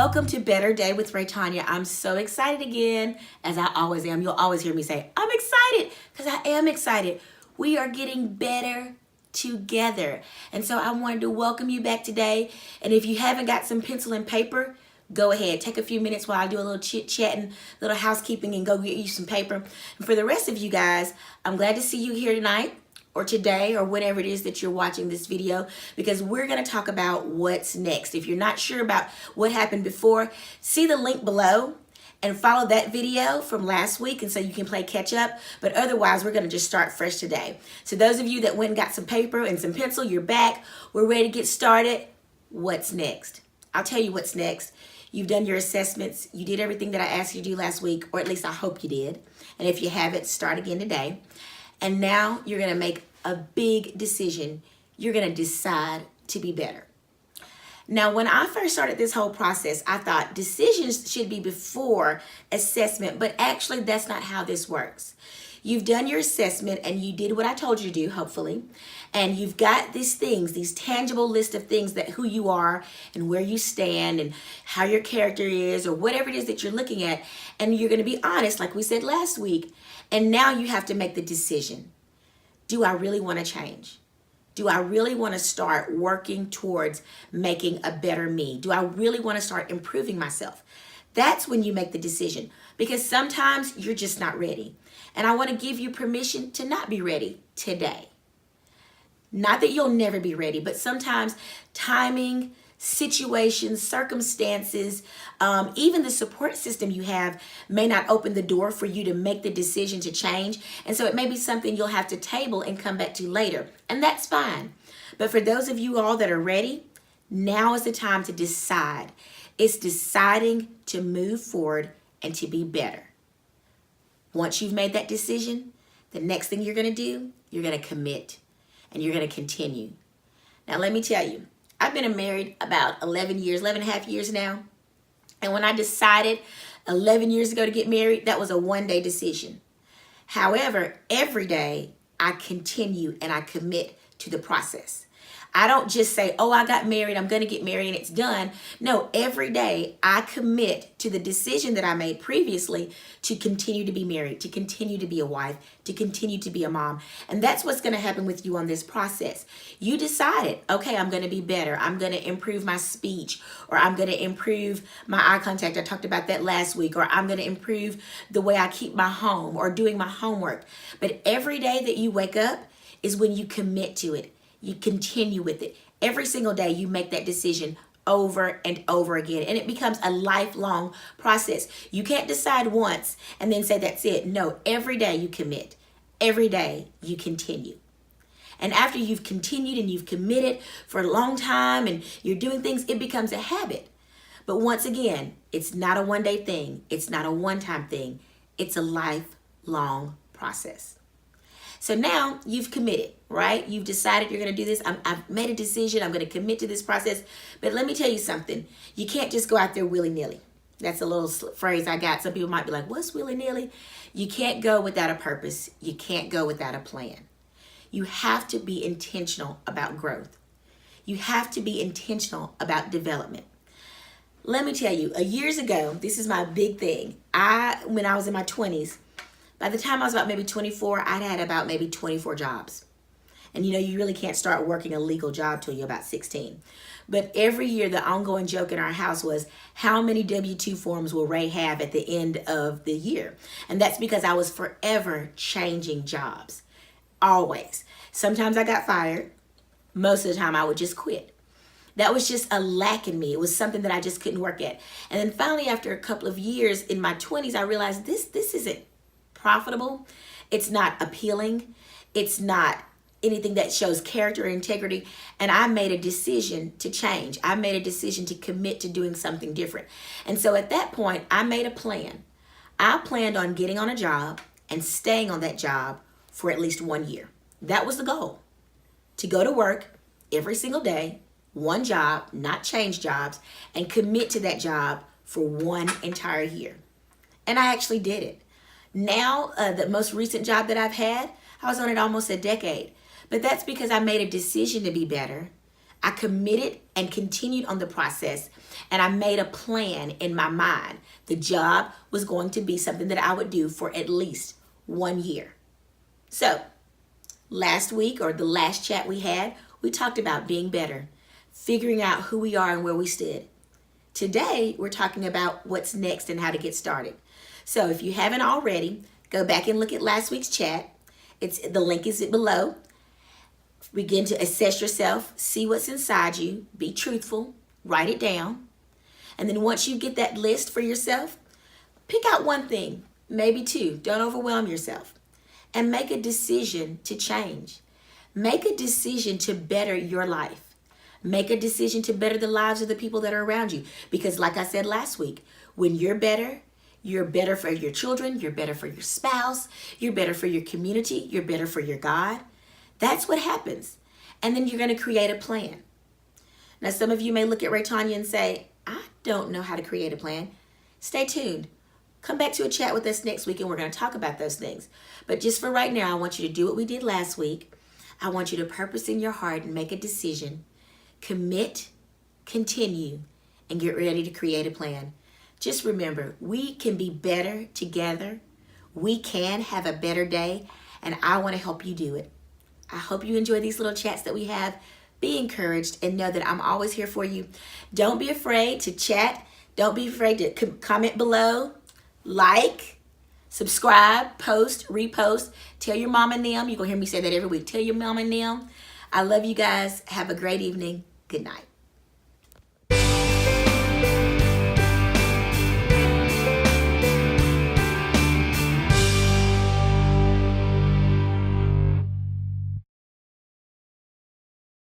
Welcome to Better Day with Raytonya. I'm so excited again, as I always am. You'll always hear me say, I'm excited, because I am excited. We are getting better together. And so I wanted to welcome you back today. And if you haven't got some pencil and paper, go ahead. Take a few minutes while I do a little chit-chat and little housekeeping and go get you some paper. And for the rest of you guys, I'm glad to see you here tonight, or today, or whenever it is that you're watching this video, because we're going to talk about what's next. If you're not sure about what happened before, see the link below and follow that video from last week, and so you can play catch up. But otherwise, we're going to just start fresh today. So those of you that went and got some paper and some pencil, you're back. We're ready to get started. What's next? I'll tell you what's next. You've done your assessments. You did everything that I asked you to do last week, or at least I hope you did. And if you haven't, start again today. And now you're going to make a big decision. You're going to decide to be better. Now, when I first started this whole process, I thought decisions should be before assessment, but actually that's not how this works. You've done your assessment and you did what I told you to do, hopefully, and you've got these things, these tangible list of things, that who you are and where you stand and how your character is, or whatever it is that you're looking at, and you're going to be honest, like we said last week. And now you have to make the decision. Do I really want to change? Do I really want to start working towards making a better me? Do I really want to start improving myself? That's when you make the decision, because sometimes you're just not ready. And I want to give you permission to not be ready today. Not that you'll never be ready, but sometimes timing, situations, circumstances, even the support system you have may not open the door for you to make the decision to change. And so it may be something you'll have to table and come back to later. And that's fine. But for those of you all that are ready, now is the time to decide. It's deciding to move forward and to be better. Once you've made that decision, the next thing you're going to do, you're going to commit and you're going to continue. Now, let me tell you, I've been married about 11 and a half years now. And when I decided 11 years ago to get married, that was a one-day decision. However, every day I continue and I commit to the process. I don't just say, oh, I got married, I'm going to get married and it's done. No, every day I commit to the decision that I made previously to continue to be married, to continue to be a wife, to continue to be a mom. And that's what's going to happen with you on this process. You decided, okay, I'm going to be better. I'm going to improve my speech, or I'm going to improve my eye contact. I talked about that last week. Or I'm going to improve the way I keep my home or doing my homework. But every day that you wake up is when you commit to it. You continue with it. Every single day you make that decision over and over again. And it becomes a lifelong process. You can't decide once and then say that's it. No, every day you commit. Every day you continue. And after you've continued and you've committed for a long time and you're doing things, it becomes a habit. But once again, it's not a one-day thing. It's not a one-time thing. It's a lifelong process. So now you've committed, right? You've decided you're going to do this. I've made a decision. I'm going to commit to this process. But let me tell you something. You can't just go out there willy-nilly. That's a little phrase I got. Some people might be like, what's willy-nilly? You can't go without a purpose. You can't go without a plan. You have to be intentional about growth. You have to be intentional about development. Let me tell you, years ago, this is my big thing. When I was in my 20s, by the time I was about maybe 24, I'd had about maybe 24 jobs. And you really can't start working a legal job till you're about 16. But every year, the ongoing joke in our house was, how many W-2 forms will Ray have at the end of the year? And that's because I was forever changing jobs. Always. Sometimes I got fired. Most of the time, I would just quit. That was just a lack in me. It was something that I just couldn't work at. And then finally, after a couple of years in my 20s, I realized this isn't profitable. It's not appealing. It's not anything that shows character or integrity. And I made a decision to change. I made a decision to commit to doing something different. And so at that point, I made a plan. I planned on getting on a job and staying on that job for at least 1 year. That was the goal. To go to work every single day, one job, not change jobs, and commit to that job for one entire year. And I actually did it. Now, the most recent job that I've had, I was on it almost a decade. But that's because I made a decision to be better. I committed and continued on the process, and I made a plan in my mind. The job was going to be something that I would do for at least 1 year. So last week, or the last chat we had, we talked about being better, figuring out who we are and where we stood. Today, we're talking about what's next and how to get started. So if you haven't already, go back and look at last week's chat. The link is below. Begin to assess yourself, see what's inside you, be truthful, write it down. And then once you get that list for yourself, pick out one thing, maybe two. Don't overwhelm yourself. And make a decision to change. Make a decision to better your life. Make a decision to better the lives of the people that are around you. Because like I said last week, when you're better for your children, you're better for your spouse, you're better for your community, you're better for your God. That's what happens. And then you're going to create a plan. Now, some of you may look at Raytonya and say, I don't know how to create a plan. Stay tuned. Come back to a chat with us next week and we're going to talk about those things. But just for right now, I want you to do what we did last week. I want you to purpose in your heart and make a decision. Commit, continue, and get ready to create a plan. Just remember, we can be better together. We can have a better day, and I want to help you do it. I hope you enjoy these little chats that we have. Be encouraged and know that I'm always here for you. Don't be afraid to chat. Don't be afraid to comment below, like, subscribe, post, repost. Tell your mom and them. You're going to hear me say that every week. Tell your mom and them. I love you guys. Have a great evening. Good night.